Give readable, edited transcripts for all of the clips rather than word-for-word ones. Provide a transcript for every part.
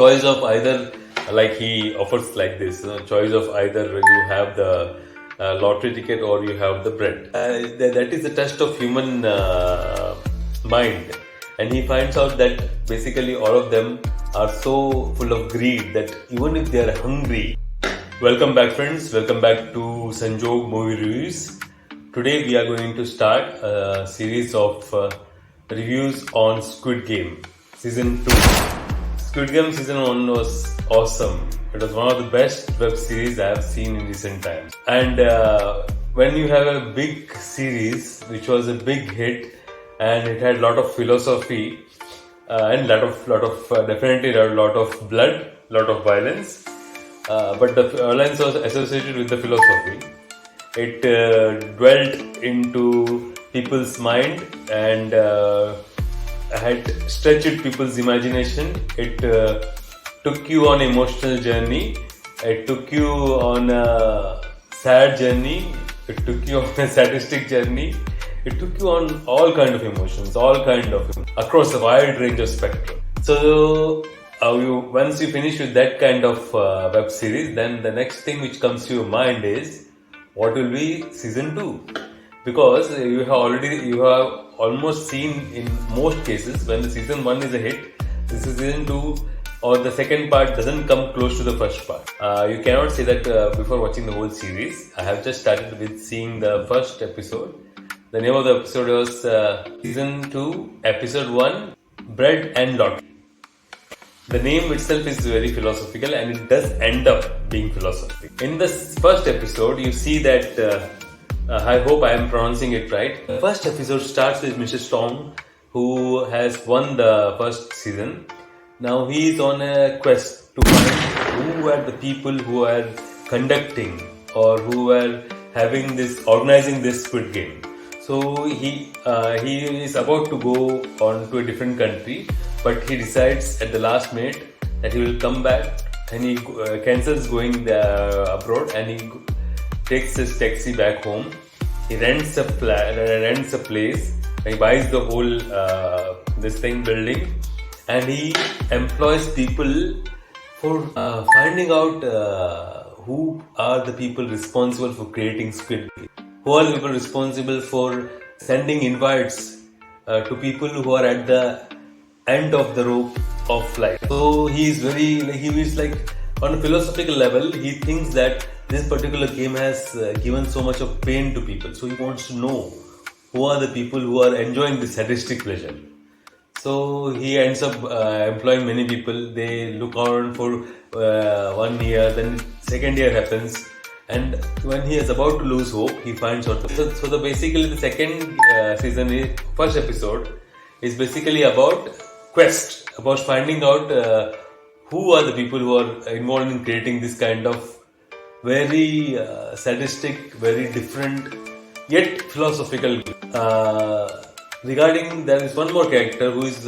choice of either, like he offers like this, choice of either you have the lottery ticket or you have the bread. That is the test of human mind, and he finds out that basically all of them are so full of greed that even if they are hungry. Welcome back, friends. Welcome back to Sanjog Movie Reviews. Today we are going to start a series of reviews on Squid Game Season 2. Squid Game Season 1 was awesome. It was one of the best web series I have seen in recent times. And when you have a big series which was a big hit and it had a lot of philosophy and definitely a lot of blood, lot of violence, but the violence was associated with the philosophy. It dwelt into people's mind and had stretched people's imagination. It took you on an emotional journey. It took you on a sad journey. It took you on a sadistic journey. It took you on all kind of emotions, across a wide range of spectrum. So once you finish with that kind of web series, then the next thing which comes to your mind is what will be season 2, because you have almost seen in most cases when the season 1 is a hit, this is season 2 or the second part doesn't come close to the first part. You cannot say that before watching the whole series. I have just started with seeing the first episode. The name of the episode was season 2 episode 1, Bread and Lottery. The name itself is very philosophical and it does end up being philosophical. In the first episode, you see that, I hope I am pronouncing it right. The first episode starts with Mr. Strong, who has won the first season. Now he is on a quest to find who are the people who are conducting or who are organizing this Squid Game. So he is about to go on to a different country, but he decides at the last minute that he will come back, and he cancels going abroad and he takes his taxi back home. He rents a place, he buys the whole building, and he employs people for finding out who are the people responsible for creating Squid Game. Who are the people responsible for sending invites to people who are at the end of the rope of life? So he is on a philosophical level, he thinks that this particular game has given so much of pain to people. So he wants to know who are the people who are enjoying this sadistic pleasure. So he ends up employing many people. They look around for 1 year, then second year happens. And when he is about to lose hope, he finds out. So basically the second season, first episode, is basically about quest, about finding out who are the people who are involved in creating this kind of very sadistic, very different, yet philosophical. Regarding, there is one more character who is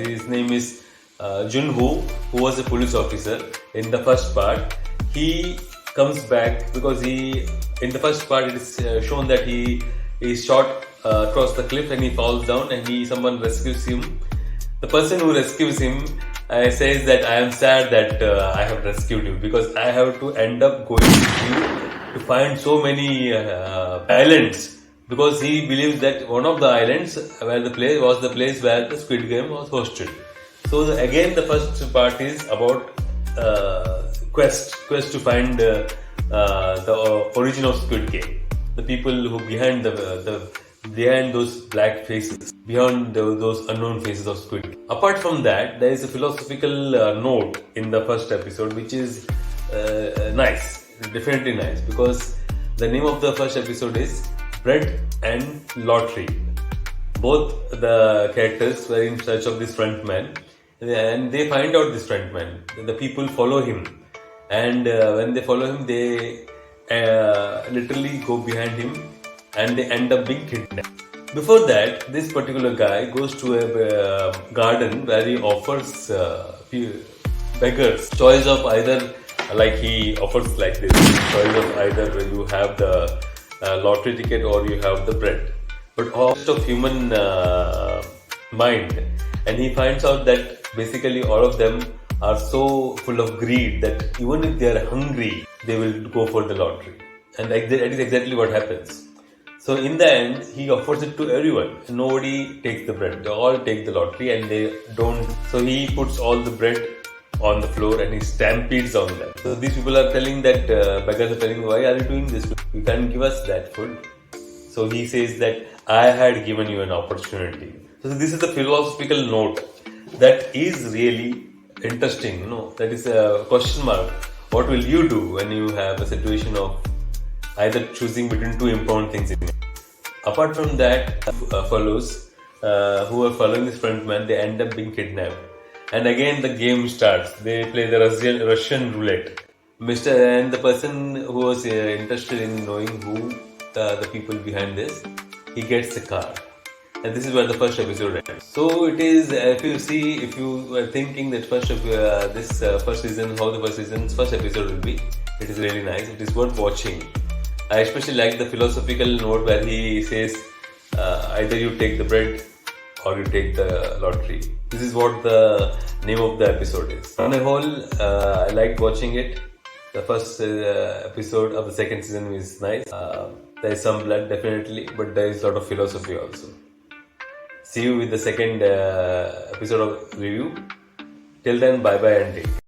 his name is Junho, who was a police officer in the first part. He comes back because in the first part it is shown that he is shot across the cliff and he falls down and someone rescues him. The person who rescues him says that I am sad that I have rescued you because I have to end up going with you to find so many islands, because he believes that one of the islands was the place where the Squid Game was hosted. So again the first part is about quest to find the origin of Squid Game, the people who behind those black faces, beyond those unknown faces of Squid Game. Apart from that, there is a philosophical note in the first episode which is nice, definitely nice, because the name of the first episode is Bread and Lottery. Both the characters were in search of this frontman, and they find out this frontman. The people follow him, and when they follow him, they literally go behind him and they end up being kidnapped. Before that, this particular guy goes to a garden where he offers beggars choice of either, like he offers like this, choice of either you have the lottery ticket or you have the bread. But all of human mind, and he finds out that basically all of them are so full of greed that even if they are hungry, they will go for the lottery. And that is exactly what happens. So in the end, he offers it to everyone. Nobody takes the bread. They all take the lottery and they don't. So he puts all the bread on the floor and he stampedes on them. So these people are telling that, beggars are telling, why are you doing this? You can't give us that food. So he says that I had given you an opportunity. So this is the philosophical note that is really interesting. That is a question mark. What will you do when you have a situation of either choosing between two important things in it? Apart from that, fellows who are following this frontman, they end up being kidnapped. And again, the game starts. They play the Russian roulette. And the person who was interested in knowing who the people behind this, he gets a car. And this is where the first episode ends. So it is, if you were thinking that first season, how the first episode will be, it is really nice. It is worth watching. I especially like the philosophical note where he says, either you take the bread or you take the lottery. This is what the name of the episode is. On a whole, I liked watching it. The first episode of the second season is nice. There is some blood definitely, but there is a lot of philosophy also. See you with the second episode of review. Till then, bye bye and take care.